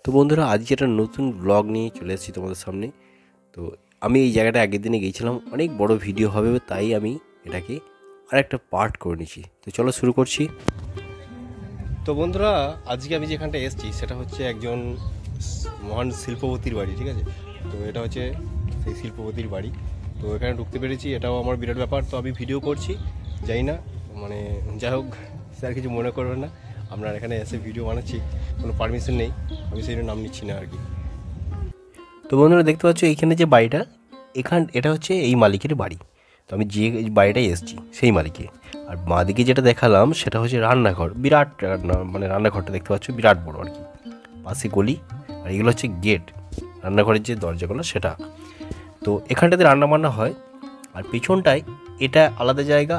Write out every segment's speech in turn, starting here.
তো বন্ধুরা, আজকে একটা নতুন ব্লগ নিয়ে চলে এসেছি তোমাদের সামনে। তো আমি এই জায়গাটা আগের দিনে গিয়েছিলাম, অনেক বড় ভিডিও হবে তাই আমি এটাকে আরেকটা পার্ট করে নিয়েছি। তো চলো শুরু করছি। তো বন্ধুরা, আজকে আমি যেখানটা এসেছি সেটা হচ্ছে একজন মহান শিল্পপতির বাড়ি, ঠিক আছে। তো এটা হচ্ছে সেই শিল্পপতির বাড়ি। তো এখানে ঢুকতে পেরেছি, এটাও আমার বিরাট ব্যাপার। তো আমি ভিডিও করছি, যাই না মানে যাই হোক, স্যার কিছু মনে করবেন না, আপনার এখানে এসে ভিডিও বানাচ্ছি, কোনো পারমিশন নেই, আমি সেই নাম নিচ্ছি না আর কি। তো বন্ধুরা দেখতে পাচ্ছ এইখানে যে বাড়িটা, এটা হচ্ছে এই মালিকের বাড়ি। তো আমি যে বাড়িটায় এসেছি সেই মালিকে। আর বাঁদিকে যেটা দেখালাম সেটা হচ্ছে রান্নাঘর, বিরাট রান্নাঘরটা দেখতে পাচ্ছ বিরাট বড় আর কি। পাশে গলি, আর এগুলো হচ্ছে গেট, রান্নাঘরের যে দরজাগুলো সেটা। তো এখানটাতে রান্না বান্না হয়। আর পিছনটায় এটা আলাদা জায়গা,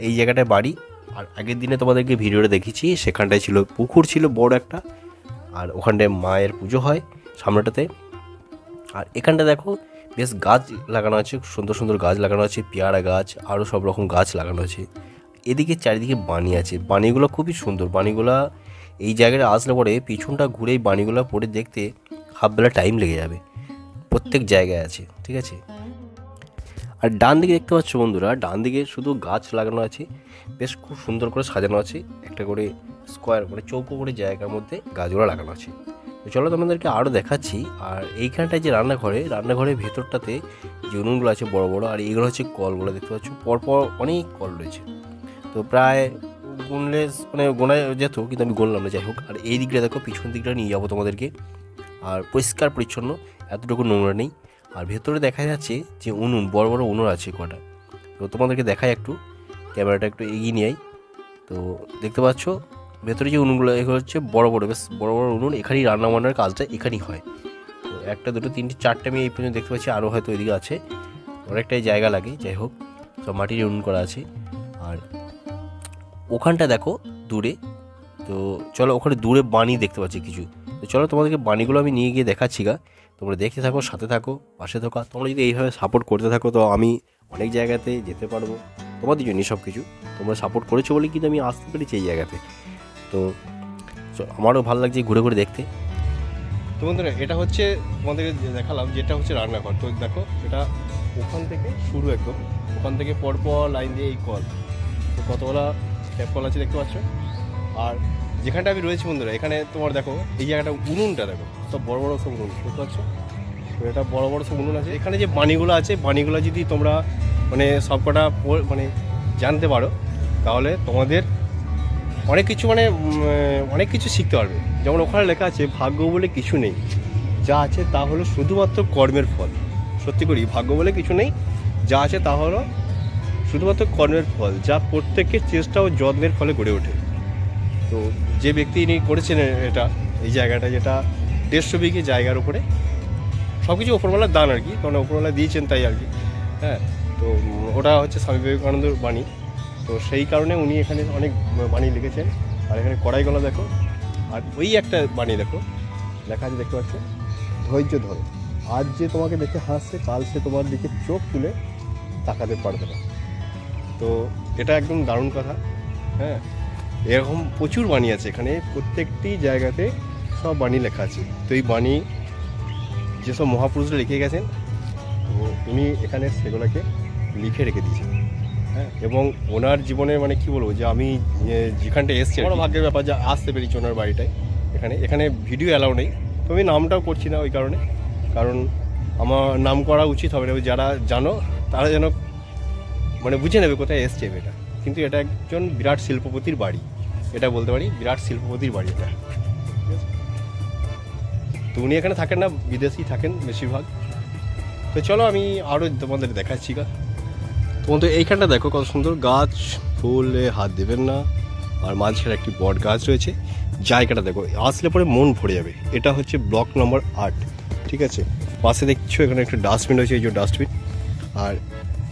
এই জায়গাটায় বাড়ি। আর আগের দিনে তোমাদেরকে ভিডিওটা দেখেছি, সেখানটায় ছিল পুকুর, ছিল বড় একটা। আর ওখানটায় মায়ের পুজো হয় সামনেটাতে। আর এখানটা দেখো বেশ গাছ লাগানো আছে, সুন্দর সুন্দর গাছ লাগানো আছে, পেয়ারা গাছ, আরও সব রকম গাছ লাগানো আছে। এদিকে চারিদিকে বাণী আছে, বাণীগুলো খুবই সুন্দর। বাণীগুলা এই জায়গায় আসলে পরে পিছনটা ঘুরেই বাণীগুলো পড়ে দেখতে হাফবেলা টাইম লেগে যাবে। প্রত্যেক জায়গায় আছে, ঠিক আছে। আর ডান দিকে দেখতে পাচ্ছ বন্ধুরা, ডান দিকে শুধু গাছ লাগানো আছে, বেশ খুব সুন্দর করে সাজানো আছে, একটা করে স্কোয়ার মানে চৌকো করে জায়গার মধ্যে গাছগুলো লাগানো আছে। তো চলো তোমাদেরকে আরও দেখাচ্ছি। আর এইখানটায় যে রান্নাঘরের ভেতরটাতে যে উনুনগুলো আছে বড় বড়, আর এইগুলো হচ্ছে কলগুলো দেখতে পাচ্ছ, পরপর অনেক কল রয়েছে। তো প্রায় গুনলে মানে গোনা যেত, কিন্তু আমি গুনলাম না, যাই হোক। আর এই দিকটা দেখো, পিছন দিকটা নিয়ে যাবো তোমাদেরকে। আর পরিষ্কার পরিচ্ছন্ন, এতটুকু নোংরা নেই। আর ভেতরে দেখা যাচ্ছে যে উনুন, বড় বড় উনুন আছে কটা। তো তোমাদেরকে দেখাই একটু, ক্যামেরাটা একটু এগিয়ে নিয়ে আই। তো দেখতে পাচ্ছ ভেতরে যে উনুনগুলো, এগুলো হচ্ছে বড় বড়, বেশ বড় বড় উনুন। এখানেই রান্নাবান্নার কাজটা এখানেই হয়। তো একটা দুটো তিনটে চারটে আমি এই পর্যন্ত দেখতে পাচ্ছি, আরও হয়তো ওইদিকে আছে, অনেকটাই জায়গা লাগে। যাই হোক, সব মাটির উনুন করা আছে। আর ওখানটা দেখো দূরে, তো চলো ওখানে দূরে বাণী দেখতে পাচ্ছি কিছু। তো চলো তোমাদেরকে বাণীগুলো আমি নিয়ে গিয়ে দেখাচ্ছি গা, তোমরা দেখতে থাকো, সাথে থাকো, পাশে থাকো। তোমরা যদি এইভাবে সাপোর্ট করতে থাকো তো আমি অনেক জায়গাতে যেতে পারবো, তোমাদের জন্যই সব কিছু। তোমরা সাপোর্ট করেছো বলে কিন্তু আমি আসতে পেরেছি এই জায়গাতে। তো আমারও ভালো লাগছে ঘুরে ঘুরে দেখতে। তো বন্ধুরা, এটা হচ্ছে তোমাদেরকে দেখালাম, যেটা হচ্ছে রান্নাঘর। তো দেখো, এটা ওখান থেকে শুরু, একদম ওখান থেকে পরপর লাইন দিয়ে এই কল। তো কতগুলা ট্যাপ কল আছে দেখতে পাচ্ছ। আর যেখানটা আমি রয়েছি বন্ধুরা, এখানে তোমার দেখো এই জায়গাটা, উনুনটা দেখো, সব বড় বড় সব উনুন দেখতে পাচ্ছ। তো এটা বড় বড় সব উনুন আছে। এখানে যে বাণীগুলো আছে, বাণীগুলো যদি তোমরা মানে সবকটা মানে জানতে পারো, তাহলে তোমাদের অনেক কিছু অনেক কিছু শিখতে পারবে। যেমন ওখানে লেখা আছে, ভাগ্য বলে কিছু নেই, যা আছে তা হলো শুধুমাত্র কর্মের ফল। সত্যি করি, ভাগ্য বলে কিছু নেই, যা আছে তা হলো শুধুমাত্র কর্মের ফল, যা প্রত্যেকের চেষ্টা ও যত্নের ফলে গড়ে ওঠে। তো যে ব্যক্তি ইনি করেছেন এটা, এই জায়গাটা, যেটা 150 বিঘে জায়গার উপরে, সব কিছু ওপরওয়ালার দান আর কি, কারণ ওপরওয়ালা দিয়েছেন তাই আর কি। হ্যাঁ, তো ওটা হচ্ছে স্বামী বিবেকানন্দর বাণী। তো সেই কারণে উনি এখানে অনেক বাণী লিখেছেন। আর এখানে কড়াইগুলো দেখো, আর ওই একটা বাণী দেখো, লেখা আছে দেখতে পাচ্ছ, ধৈর্য ধরো, আজ যে তোমাকে দেখে হাসছে, কাল সে তোমার দিকে চোখ তুলে তাকাতে পারবে না। তো এটা একদম দারুণ কথা। হ্যাঁ, এরকম প্রচুর বাণী আছে এখানে, প্রত্যেকটি জায়গাতে সব বাণী লেখা আছে। তো এই বাণী যেসব মহাপুরুষরা লিখে গেছেন, তো উনি এখানে সেগুলোকে লিখে রেখে দিয়েছেন। হ্যাঁ, এবং ওনার জীবনে মানে কি বলবো, যে আমি যেখানটা এসছি, বড় ভাগ্যের ব্যাপার যে আসতে পেরেছি ওনার বাড়িটায়। এখানে ভিডিও অ্যালাউ নেই, তো আমি নামটাও করছি না ওই কারণে, কারণ আমার নাম করা উচিত হবে না। যারা জানো তারা যেন মানে বুঝে নেবে কোথায় এসছে এটা। কিন্তু এটা একজন বিরাট শিল্পপতির বাড়ি, এটা বলতে পারি, বিরাট শিল্পপতির বাড়ি এটা। তো উনি এখানে থাকেন না, বিদেশি থাকেন বেশিরভাগ। তো চলো আমি আরও তোমাদের দেখাচ্ছি গা। তোমাদের এইখানটা দেখো কত সুন্দর গাছ, ফুলে হাত দেবেন না। আর মাঝখানে একটি বট গাছ রয়েছে। জায়গাটা দেখো, আসলে পরে মন ভরে যাবে। এটা হচ্ছে ব্লক নম্বর 8, ঠিক আছে। পাশে দেখছো এখানে একটা ডাস্টবিন রয়েছে, এই যে ডাস্টবিন। আর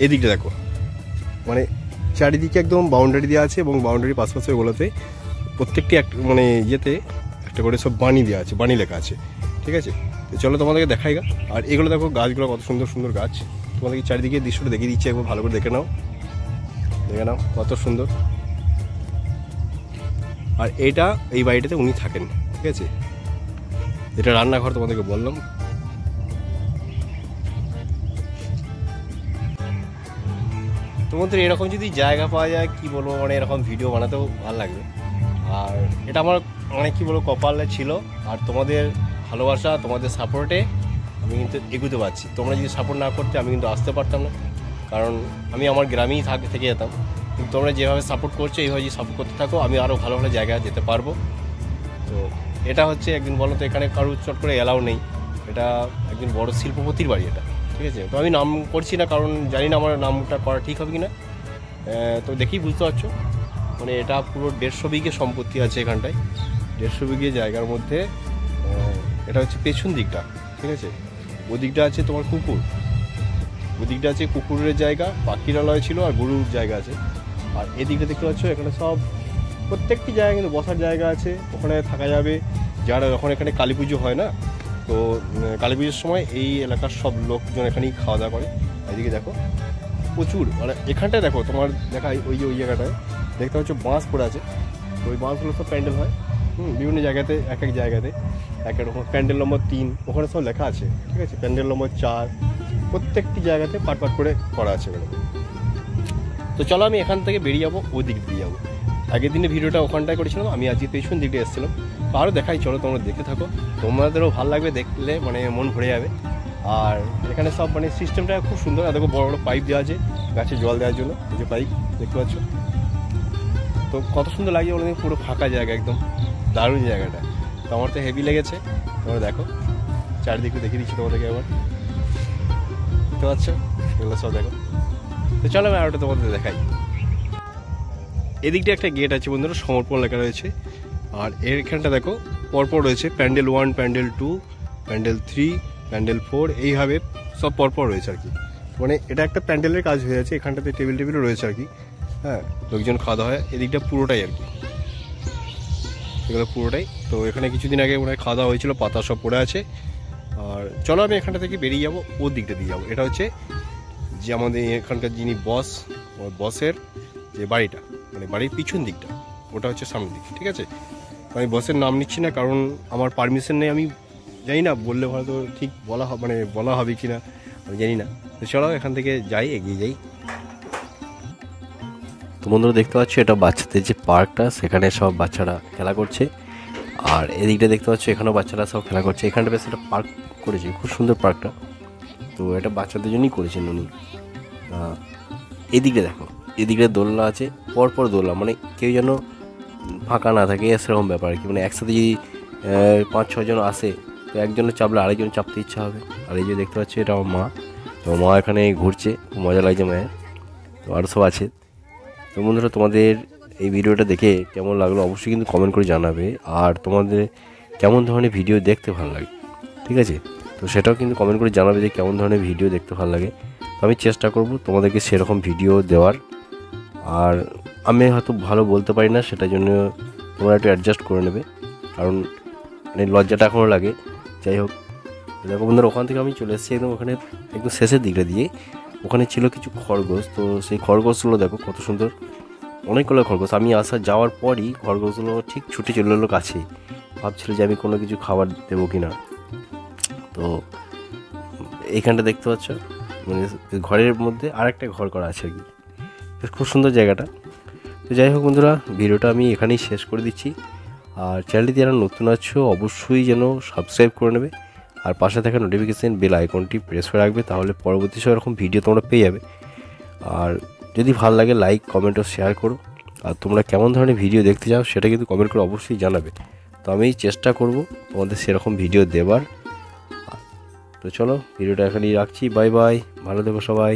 এদিকটা দেখো, মানে চারিদিকে একদম বাউন্ডারি দেওয়া আছে, এবং বাউন্ডারির পাশাপাশি ওগুলোতে প্রত্যেকটি মানে ইয়েতে একটা করে সব বাণী দেওয়া আছে, বাণী লেখা আছে, ঠিক আছে। তো চলো তোমাদেরকে দেখাই গা। আর এগুলো দেখো, গাছগুলো কত সুন্দর সুন্দর গাছ। তোমাদেরকে চারিদিকে দৃশ্যটা দেখিয়ে দিচ্ছি, একবার ভালো করে দেখে নাও কত সুন্দর। আর এই বাড়িটাতে উনি থাকেন, ঠিক আছে। এটা রান্নাঘর তোমাদেরকে বললাম। তোমাদের এরকম যদি জায়গা পাওয়া যায় কি বলবো, মানে এরকম ভিডিও বানাতেও ভালো লাগবে। আর এটা আমার মানে কি বলবো কপালে ছিল। আর তোমাদের ভালোবাসা, তোমাদের সাপোর্টে আমি কিন্তু এগোতে পারছি। তোমরা যদি সাপোর্ট না করতে আমি কিন্তু আসতে পারতাম না, কারণ আমি আমার গ্রামেই থেকে যেতাম। কিন্তু তোমরা যেভাবে সাপোর্ট করছো এইভাবে যদি সাপোর্ট করতে থাকো আমি আরও ভালো ভালো জায়গায় যেতে পারবো। তো এটা হচ্ছে একদিন বলো তো, এখানে কারো চট করে এলাও নেই, এটা একজন বড় শিল্পপতির বাড়ি এটা, ঠিক আছে। তো আমি নাম করছি না, কারণ জানি না আমার নামটা করা ঠিক হবে কি না। তো দেখেই বুঝতে পারছো, মানে এটা পুরো 150 বিঘে সম্পত্তি আছে এখানটায়। 150 বিঘে জায়গার মধ্যে এটা হচ্ছে পেছন দিকটা, ঠিক আছে। ওদিকটা আছে তোমার কুকুর, ওদিকটা আছে কুকুরের জায়গা, পাখিরালয় ছিল আর গরুর জায়গা আছে। আর এদিকটা দেখতে পাচ্ছ এখানে সব প্রত্যেকটি জায়গা কিন্তু বসার জায়গা আছে, ওখানে থাকা যাবে। যারা যখন এখানে কালী পুজো হয় না, তো কালী পুজোর সময় এই এলাকার সব লোকজন এখানেই খাওয়া দাওয়া করে। এদিকে দেখো প্রচুর, মানে এখানটায় দেখো তোমার দেখাই, ওই যে ওই জায়গাটায় দেখতে পাচ্ছ বাঁশ পড়ে আছে। তো ওই বাঁশগুলো সব প্যান্ডেল হয় বিভিন্ন জায়গাতে, এক এক জায়গাতে এক এক রকম। প্যান্ডেল নম্বর 3 ওখানে সব লেখা আছে, ঠিক আছে। প্যান্ডেল নম্বর 4 প্রত্যেকটি জায়গাতে পাট পাট করে করা আছে ওখানে। তো চলো আমি এখান থেকে বেরিয়ে যাবো, ওই দিক দিয়ে যাবো। আগের দিনে ভিডিওটা ওখানটায় করেছিলাম, আমি আজকে পেছন দিকে এসেছিলাম। তো আরও দেখাই, চলো তোমরা দেখতে থাকো, তোমাদেরও ভালো লাগবে দেখলে, মানে মন ভরে যাবে। আর এখানে সব মানে সিস্টেমটা খুব সুন্দর। দেখো বড় বড় পাইপ দেওয়া আছে গাছে জল দেওয়ার জন্য, এই যে পাইপ দেখতে পাচ্ছ। তো কত সুন্দর লাগে বলে, পুরো ফাঁকা জায়গা, একদম দারুণ জায়গাটা। তো আমার তো হেভি লেগেছে। তোমরা দেখো চারিদিকে দেখিয়ে দিচ্ছি তোমাদেরকে আবার, দেখতে পাচ্ছ এগুলো সব দেখো। তো চলো আমি আরোটা তোমাদের দেখাই। এদিকটা একটা গেট আছে বন্ধুরা, সমর্পণ লেখা রয়েছে। আর এখানটা দেখো পরপর রয়েছে প্যান্ডেল 1, প্যান্ডেল 2, প্যান্ডেল 3, প্যান্ডেল 4, এইভাবে সব পরপর রয়েছে আর কি। মানে এটা একটা প্যান্ডেলের কাজ হয়ে আছে। এখানটাতে টেবিলও রয়েছে আর কি, হ্যাঁ, লোকজন খাওয়া দাওয়া হয়। এদিকটা পুরোটাই আর কি, এগুলো পুরোটাই। তো এখানে কিছুদিন আগে মনে হয় খাওয়া দাওয়া হয়েছিল, পাতা সব পড়ে আছে। আর চলো আমি এখানটা থেকে বেরিয়ে যাবো, ওর দিকটা দিয়ে যাবো। এটা হচ্ছে যে আমাদের এখানকার যিনি বস, ওই বসের যে বাড়িটা, মানে বাড়ির পিছন দিকটা, ওটা হচ্ছে সামনের দিক, ঠিক আছে। আমি বসের নাম নিচ্ছি না, কারণ আমার পারমিশন নেই। আমি জানি না, বললে হয়তো ঠিক বলা মানে বলা হবে কি না আমি জানি না। তো চলো এখান থেকে যাই, এগিয়ে যাই। তো বন্ধুরা দেখতে পাচ্ছ এটা বাচ্চাদের যে পার্কটা, সেখানে সব বাচ্চারা খেলা করছে। আর এদিকটা দেখতে পাচ্ছ এখানেও বাচ্চারা সব খেলা করছে। এখানটা বেশ একটা পার্ক করেছে, খুব সুন্দর পার্কটা। তো এটা বাচ্চাদের জন্যই করেছেন উনি। এদিকে দেখো, এদিকে দোলনা আছে, পরপর দোলনা, মানে কেউ যেন ফাঁকা না থাকে সেরকম ব্যাপার আর কি। মানে একসাথে যদি 5-6 জন আসে, তো একজনের চাপলে আরেকজন চাপতে ইচ্ছা হবে। আর এই যে দেখতে পাচ্ছি এটা আমার মা, তো মা এখানে ঘুরছে, খুব মজা লাগছে মায়ের। তো আরও সব আছে। তো বন্ধুরা তোমাদের এই ভিডিওটা দেখে কেমন লাগলো অবশ্যই কিন্তু কমেন্ট করে জানাবে। আর তোমাদের কেমন ধরনের ভিডিও দেখতে ভালো লাগে, ঠিক আছে, তো সেটাও কিন্তু কমেন্ট করে জানাবে যে কেমন ধরনের ভিডিও দেখতে ভালো লাগে। তো আমি চেষ্টা করব তোমাদেরকে সেরকম ভিডিও দেওয়ার। আর আমি হয়তো ভালো বলতে পারি না, সেটার জন্য তোমরা একটু অ্যাডজাস্ট করে নেবে, কারণ মানে লজ্জাটা এখনও লাগে। যাই হোক, দেখো বন্ধুরা ওখান থেকে আমি চলে এসেছি একদম ওখানে, একদম শেষের দিকটা দিয়ে। ওখানে ছিল কিছু খরগোশ, তো সেই খরগোশগুলো দেখো কত সুন্দর, অনেকগুলো খরগোশ। আমি যাওয়ার পরই খরগোশগুলো ঠিক ছুটে চলে এলো কাছেই, ভাবছিল যে আমি কোনো কিছু খাবার দেবো কি না। তো এইখানটা দেখতে পাচ্ছ, মানে ঘরের মধ্যে আরেকটা ঘর করা আছে আর কি, খুব সুন্দর জায়গাটা। তো যাই হোক বন্ধুরা, ভিডিওটা আমি এখানেই শেষ করে দিচ্ছি। আর চ্যানেলটি যারা নতুন আছো অবশ্যই যেন সাবস্ক্রাইব করে নেবে, আর পাশে থাকা নোটিফিকেশান বেল আইকনটি প্রেস করে রাখবে, তাহলে পরবর্তী সময় এরকম ভিডিও তোমরা পেয়ে যাবে। আর যদি ভালো লাগে লাইক, কমেন্ট ও শেয়ার করো। আর তোমরা কেমন ধরনের ভিডিও দেখতে চাও সেটা কিন্তু কমেন্ট করে অবশ্যই জানাবে। তো আমি চেষ্টা করব তোমাদের সেরকম ভিডিও দেবার। তো চলো ভিডিওটা এখানেই রাখছি, বাই বাই, ভালো থেকো সবাই।